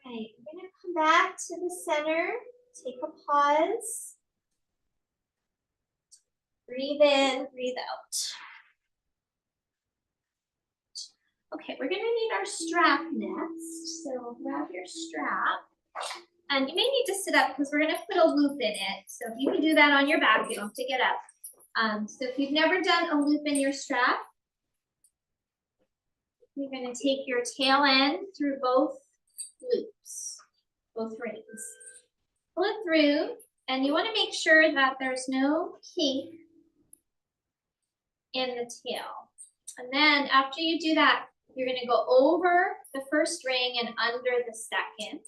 right, we're gonna come back to the center, take a pause. Breathe in, breathe out. Okay, we're gonna need our strap next. So grab your strap. And you may need to sit up because we're gonna put a loop in it. So if you can do that on your back, you don't have to get up. So if you've never done a loop in your strap, you're gonna take your tail end through both loops, both rings. Pull it through, and you wanna make sure that there's no kink in the tail. And then after you do that, you're gonna go over the first ring and under the second.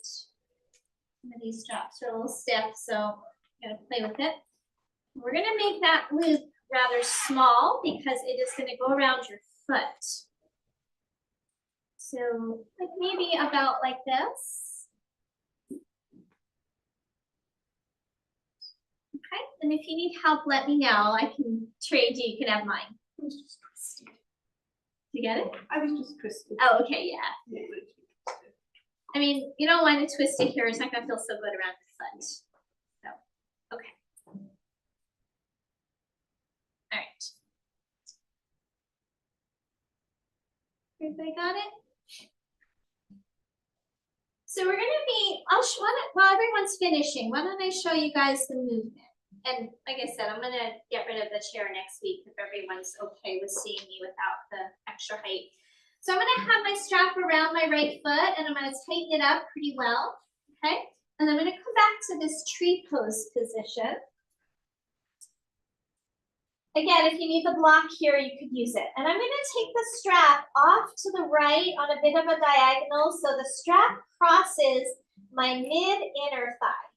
Some of these straps are a little stiff, so you gotta play with it. We're gonna make that loop rather small because it is gonna go around your foot. So like maybe about like this. Okay, and if you need help, let me know. I can trade you, you can have mine. I was just twisted. You get it? I was just twisted. Oh, okay, yeah. Yeah, literally twisted. I mean, you don't want to twist it here. It's not going to feel so good around your foot. So, okay. All right. Everybody got it? So we're going to be, while everyone's finishing, why don't I show you guys the movement? And like I said, I'm going to get rid of the chair next week if everyone's okay with seeing me without the extra height. So I'm going to have my strap around my right foot and I'm going to tighten it up pretty well, okay? And I'm going to come back to this tree pose position. Again, if you need the block here, you could use it. And I'm going to take the strap off to the right on a bit of a diagonal so the strap crosses my mid-inner thigh.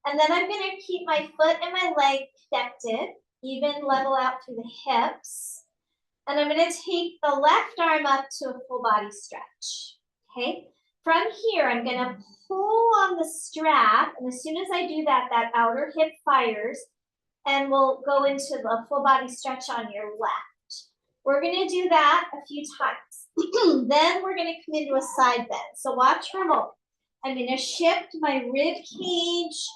And then I'm going to keep my foot and my leg connected, even level out through the hips. And I'm going to take the left arm up to a full body stretch, okay? From here, I'm going to pull on the strap, and as soon as I do that, that outer hip fires, and we'll go into the full body stretch on your left. We're going to do that a few times. Then we're going to come into a side bend. So watch for a moment. I'm going to shift my rib cage,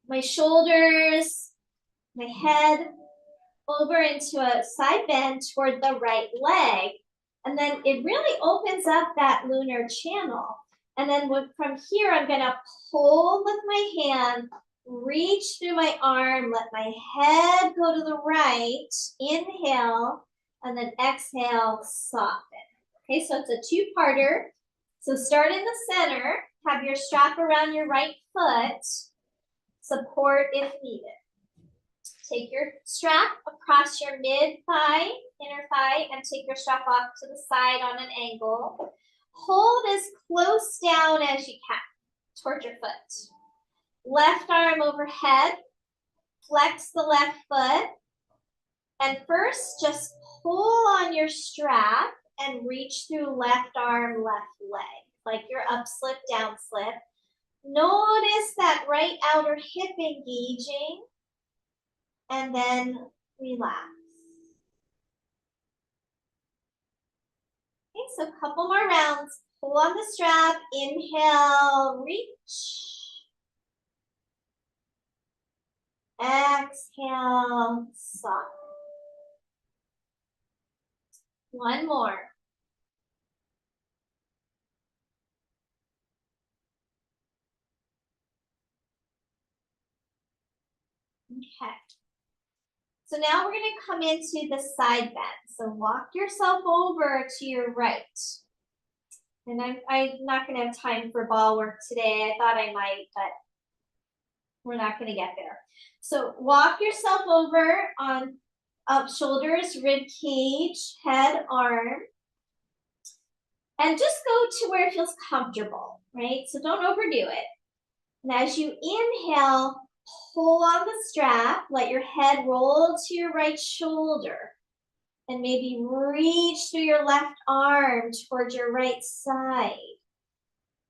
my shoulders, my head, over into a side bend toward the right leg. And then it really opens up that lunar channel. And then from here, I'm gonna pull with my hand, reach through my arm, let my head go to the right, inhale, and then exhale, soften. Okay, so it's a two-parter. So start in the center, have your strap around your right foot, support if needed. Take your strap across your mid-thigh, inner thigh, and take your strap off to the side on an angle. Hold as close down as you can toward your foot. Left arm overhead, flex the left foot, and first just pull on your strap and reach through left arm, left leg, like your up slip, down slip. Notice that right outer hip engaging. And then relax. Okay, so a couple more rounds. Pull on the strap, inhale, reach. Exhale, soften. One more. Okay. So now we're going to come into the side bend. So walk yourself over to your right. And I'm not going to have time for ball work today. I thought I might, but we're not going to get there. So walk yourself over on up shoulders, rib cage, head, arm. And just go to where it feels comfortable, right? So don't overdo it. And as you inhale, pull on the strap, let your head roll to your right shoulder, and maybe reach through your left arm towards your right side.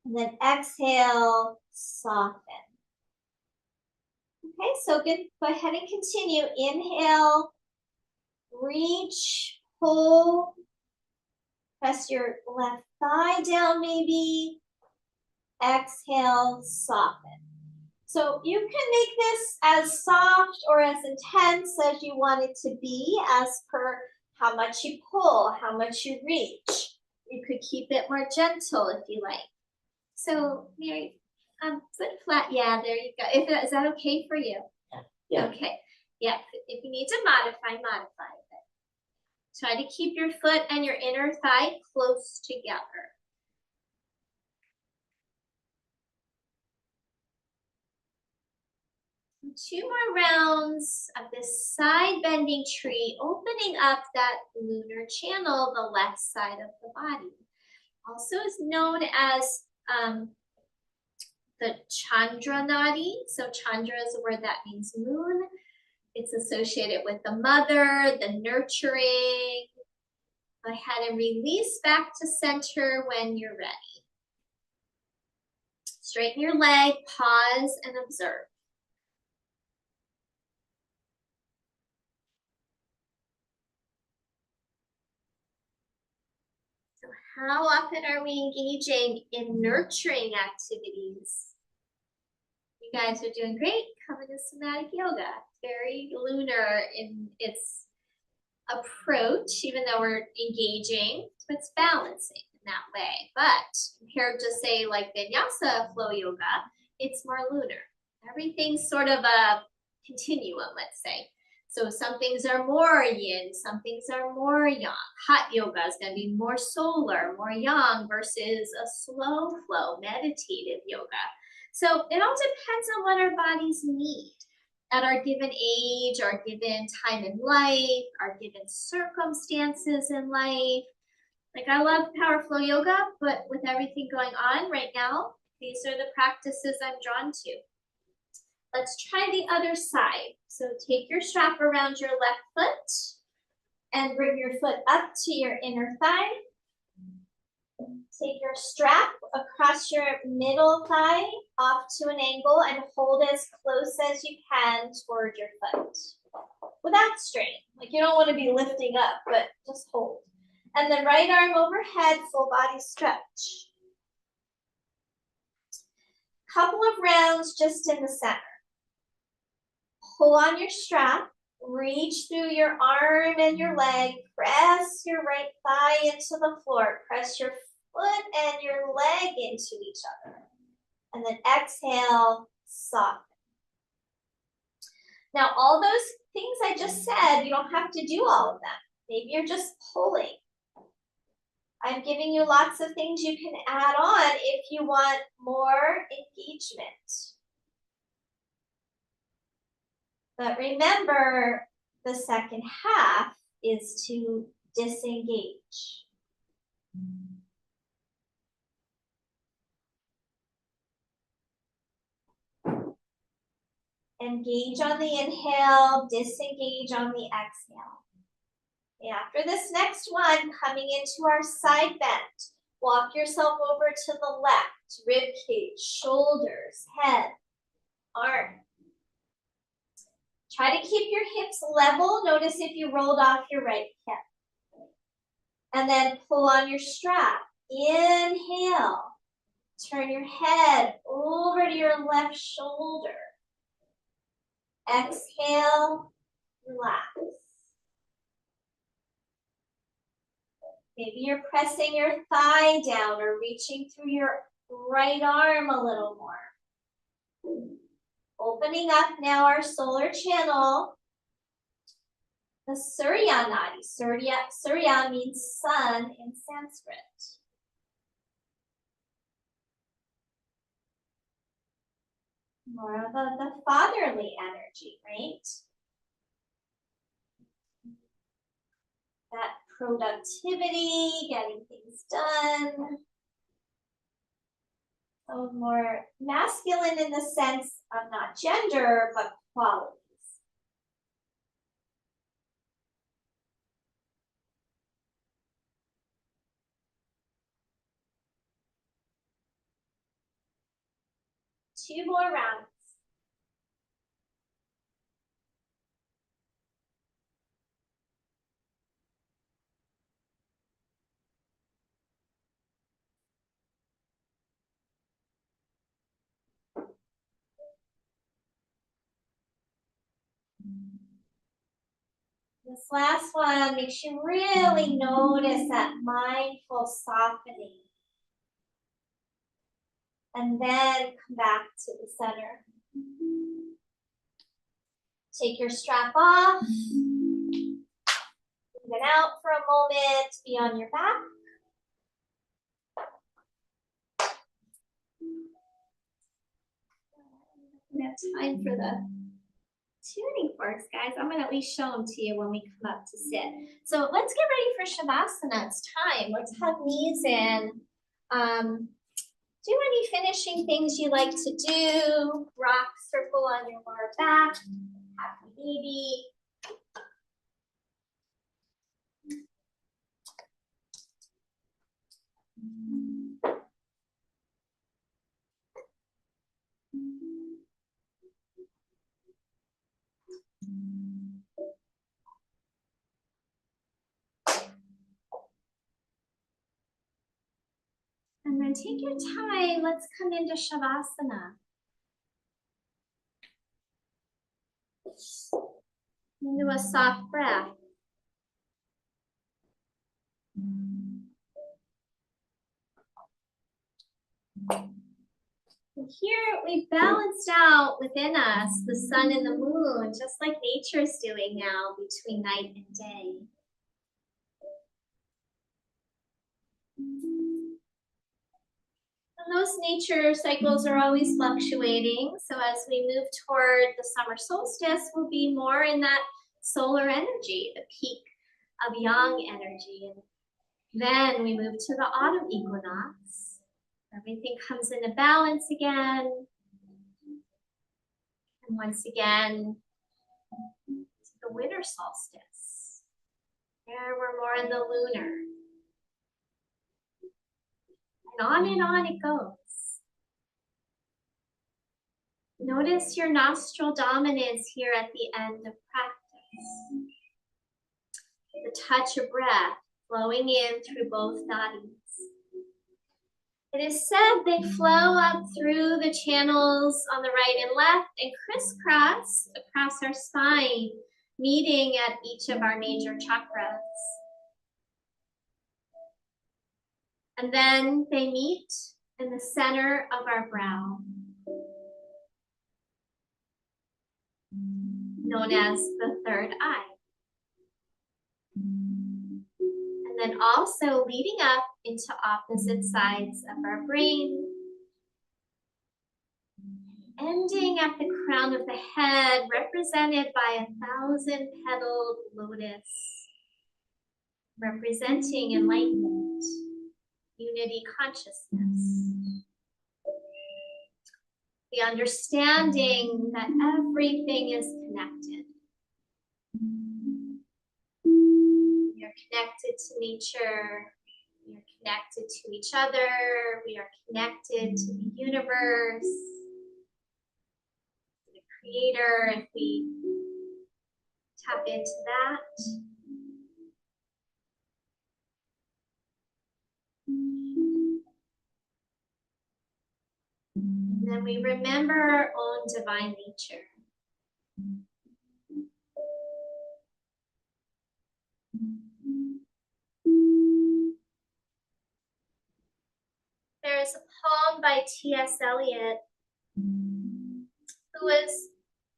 And then exhale, soften. Okay, so good. Go ahead and continue. Inhale, reach, pull, press your left thigh down maybe, Exhale, soften. So you can make this as soft or as intense as you want it to be, as per how much you pull, how much you reach. You could keep it more gentle if you like. So Mary, foot flat, yeah, there you go. Is that okay for you? Yeah. Okay, yeah, if you need to modify it. Try to keep your foot and your inner thigh close together. Two more rounds of this side bending tree, opening up that lunar channel, the left side of the body. Also is known as the Chandra nadi. So Chandra is a word that means moon. It's associated with the mother, the nurturing. Go ahead and release back to center when you're ready. Straighten your leg, pause, and observe. So how often are we engaging in nurturing activities? You guys are doing great. Coming to somatic yoga. Very lunar in its approach, even though we're engaging, so it's balancing in that way. But compared to say like vinyasa flow yoga, it's more lunar. Everything's sort of a continuum, let's say. So some things are more yin, some things are more yang. Hot yoga is going to be more solar, more yang versus a slow flow, meditative yoga. So it all depends on what our bodies need at our given age, our given time in life, our given circumstances in life. Like I love power flow yoga, but with everything going on right now, these are the practices I'm drawn to. Let's try the other side. So take your strap around your left foot and bring your foot up to your inner thigh. Take your strap across your middle thigh off to an angle and hold as close as you can toward your foot without strain. Like you don't want to be lifting up, but just hold. And then right arm overhead, full body stretch. Couple of rounds just in the center. Pull on your strap, reach through your arm and your leg, press your right thigh into the floor, press your foot and your leg into each other. And then exhale, soften. Now, all those things I just said, you don't have to do all of them. Maybe you're just pulling. I'm giving you lots of things you can add on if you want more engagement. But remember, the second half is to disengage. Engage on the inhale, disengage on the exhale. And after this next one, coming into our side bend, walk yourself over to the left, rib cage, shoulders, head, arm. Try to keep your hips level. Notice if you rolled off your right hip. And then pull on your strap. Inhale. Turn your head over to your left shoulder. Exhale, relax. Maybe you're pressing your thigh down or reaching through your right arm a little more. Opening up now our solar channel, the Surya nadi. Surya means sun in Sanskrit. More of the fatherly energy, right? That productivity, getting things done. So more masculine in the sense of not gender, but qualities. Two more rounds. This last one makes you really notice that mindful softening. And then come back to the center. Take your strap off. Move it out for a moment. Be on your back. We have time for the tuning forks, guys. I'm gonna at least show them to you when we come up to sit. So let's get ready for Shavasana. It's time. Let's hug knees in. Do any finishing things you like to do. Rock circle on your lower back. Happy baby. And then take your time. Let's come into Shavasana. Into a soft breath. And here we've balanced out within us the sun and the moon, just like nature is doing now between night and day. And those nature cycles are always fluctuating. So as we move toward the summer solstice, we'll be more in that solar energy, the peak of yang energy. And then we move to the autumn equinox. Everything comes into balance again. And once again, to the winter solstice. There we're more in the lunar. And on it goes. Notice your nostril dominance here at the end of practice. The touch of breath flowing in through both nadis. It is said they flow up through the channels on the right and left and crisscross across our spine, meeting at each of our major chakras. And then they meet in the center of our brow, known as the third eye. And then also leading up into opposite sides of our brain, ending at the crown of the head, represented by 1,000-petaled lotus, representing enlightenment, unity consciousness. The understanding that everything is connected. We are connected to nature. We are connected to each other. We are connected to the universe, to the Creator, if we tap into that. And then we remember our own divine nature. There is a poem by T.S. Eliot who was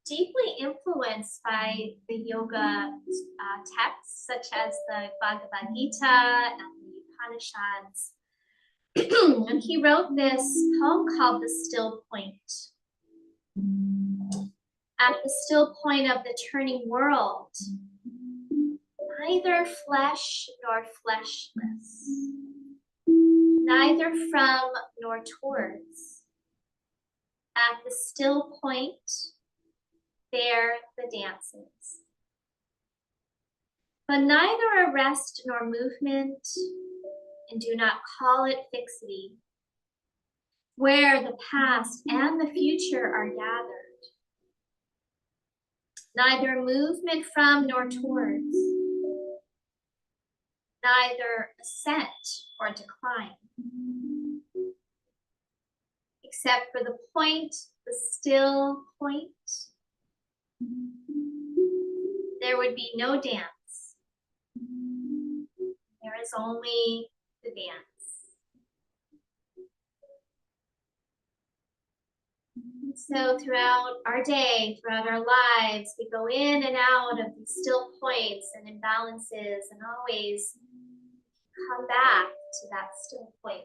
deeply influenced by the yoga texts such as the Bhagavad Gita and the Upanishads. And he wrote this poem called The Still Point. At the still point of the turning world, neither flesh nor fleshless, neither from nor towards. At the still point, there the dances. But neither arrest nor movement, and do not call it fixity, where the past and the future are gathered. Neither movement from nor towards, neither ascent or decline, except for the point, the still point, there would be no dance. There is only the dance. So throughout our day, throughout our lives, we go in and out of these still points and imbalances and always come back to that still point.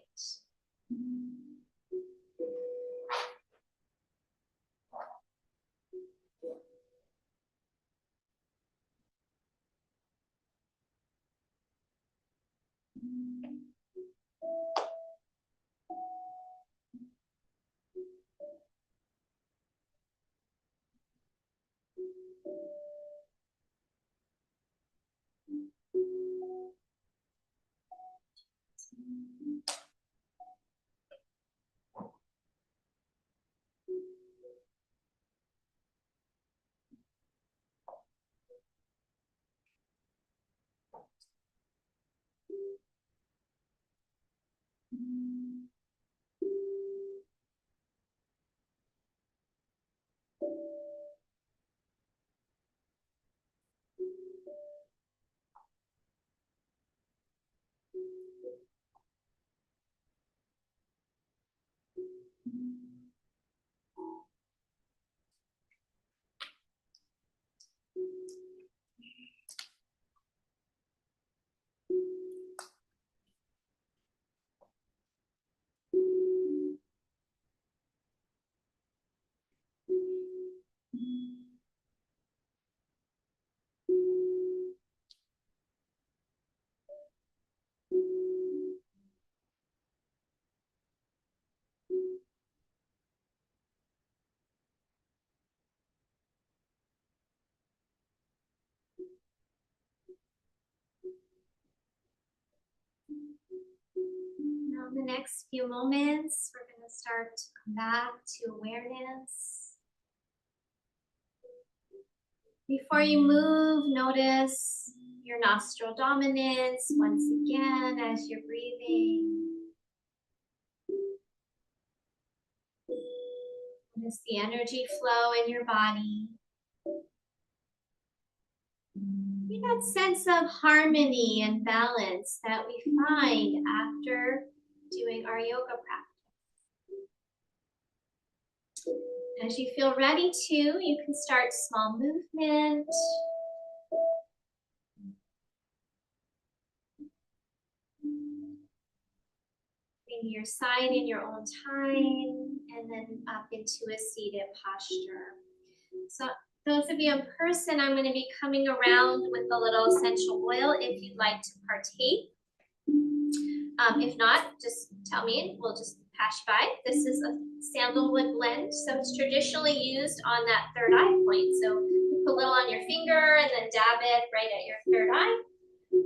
Now in the next few moments, we're going to start to come back to awareness. Before you move, notice your nostril dominance once again as you're breathing. Notice the energy flow in your body. Feel that sense of harmony and balance that we find after doing our yoga practice. As you feel ready to, you can start small movement. Bring your side in your own time, and then up into a seated posture. So those of you in person, I'm going to be coming around with a little essential oil if you'd like to partake. If not, just tell me and we'll just pass by. This is a sandalwood blend, so it's traditionally used on that third eye point. So put a little on your finger and then dab it right at your third eye.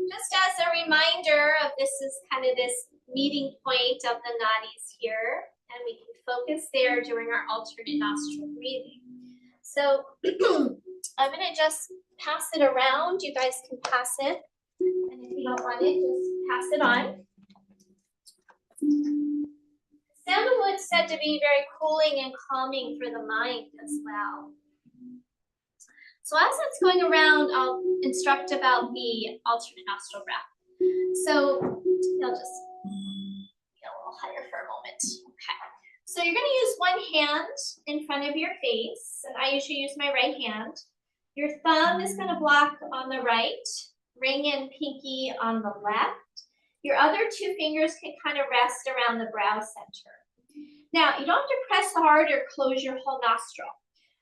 Just as a reminder of this is kind of this meeting point of the nadis here, and we can focus there during our alternate nostril breathing. So I'm going to just pass it around. You guys can pass it, and if you don't want it, just pass it on. Sandalwood is said to be very cooling and calming for the mind as well. So as it's going around, I'll instruct about the alternate nostril breath. So you'll just get a little higher for a moment. Okay. So you're going to use one hand in front of your face, and I usually use my right hand. Your thumb is going to block on the right, ring and pinky on the left. Your other two fingers can kind of rest around the brow center. Now, you don't have to press hard or close your whole nostril.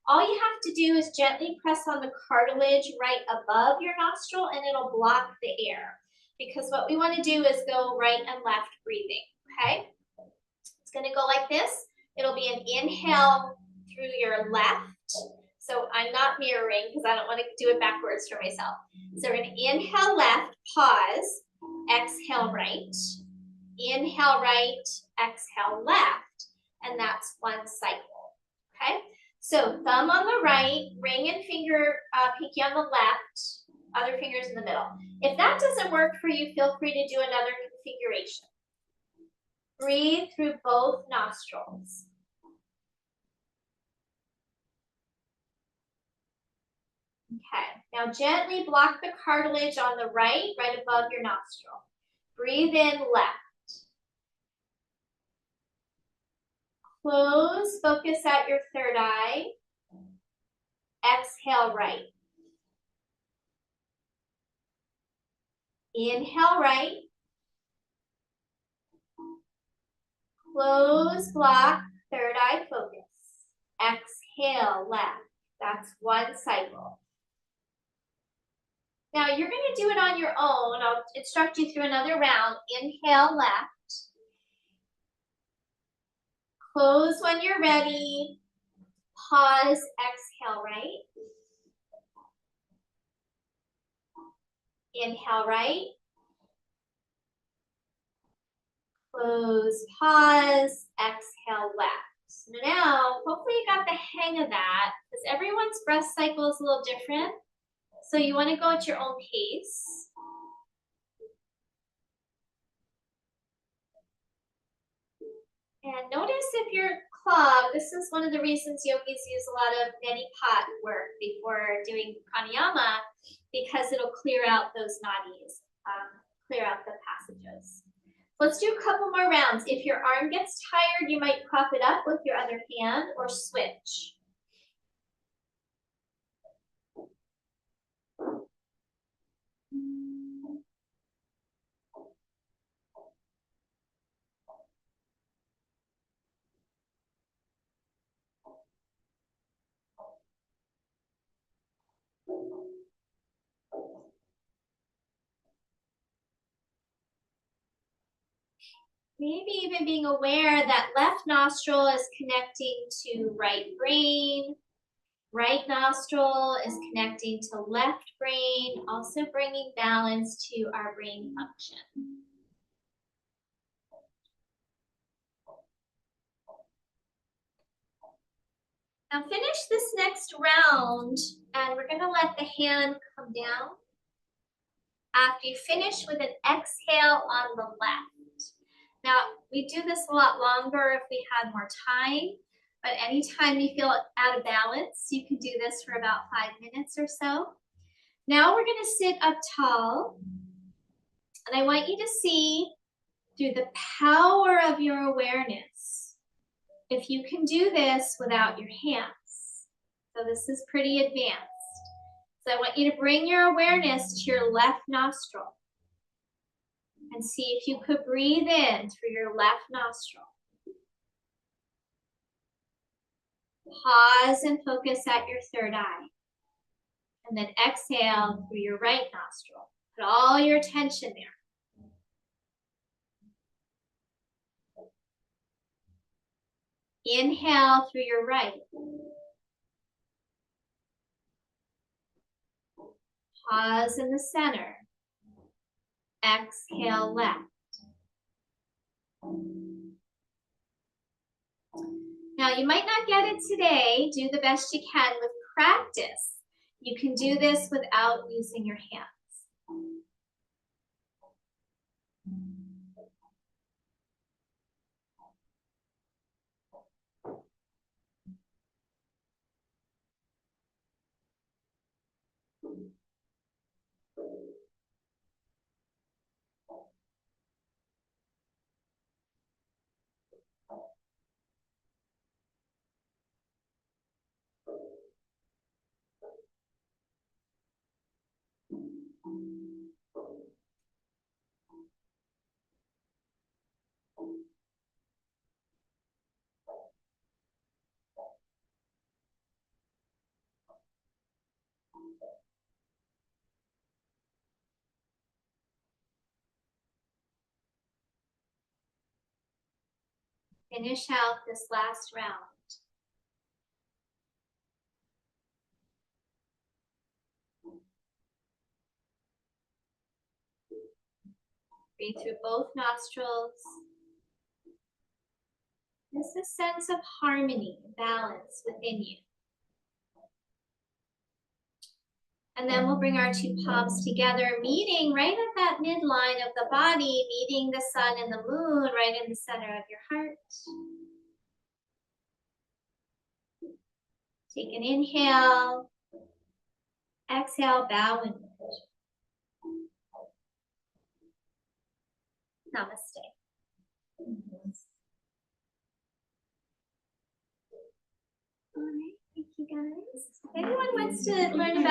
All you have to do is gently press on the cartilage right above your nostril, and it'll block the air. Because what we want to do is go right and left breathing, okay? It's going to go like this. It'll be an inhale through your left. So I'm not mirroring because I don't want to do it backwards for myself. So we're going to inhale left, pause, exhale right, inhale right, exhale left, and that's one cycle, okay? So thumb on the right, ring and finger, pinky on the left, other fingers in the middle. If that doesn't work for you, feel free to do another configuration. Breathe through both nostrils. Okay, now gently block the cartilage on the right above your nostril. Breathe in left. Close, focus at your third eye. Exhale right. Inhale right. Close, block, third eye focus. Exhale left. That's one cycle. Now you're going to do it on your own. I'll instruct you through another round. Inhale left. Close when you're ready. Pause, exhale right. Inhale right. Close, pause, exhale left. So now, hopefully you got the hang of that, because everyone's breath cycle is a little different. So you want to go at your own pace. And notice if you're clogged, this is one of the reasons yogis use a lot of neti pot work before doing pranayama, because it'll clear out those nadis, clear out the passages. Let's do a couple more rounds. If your arm gets tired, you might prop it up with your other hand or switch. Maybe even being aware that left nostril is connecting to right brain. Right nostril is connecting to left brain, also bringing balance to our brain function. Now finish this next round, and we're going to let the hand come down after you finish with an exhale on the left. Now, we do this a lot longer if we had more time, but anytime you feel out of balance, you can do this for about 5 minutes or so. Now we're going to sit up tall, and I want you to see through the power of your awareness if you can do this without your hands. So this is pretty advanced. So I want you to bring your awareness to your left nostril and see if you could breathe in through your left nostril. Pause and focus at your third eye. And then exhale through your right nostril. Put all your attention there. Inhale through your right. Pause in the center. Exhale left. Now you might not get it today. Do the best you can with practice. You can do this without using your hands. Finish out this last round. Breathe through both nostrils. There's a sense of harmony, balance within you. And then we'll bring our two palms together, meeting right at that midline of the body, meeting the sun and the moon right in the center of your heart. Take an inhale. Exhale, bow and lift. Namaste. All right, thank you guys. If anyone wants to learn about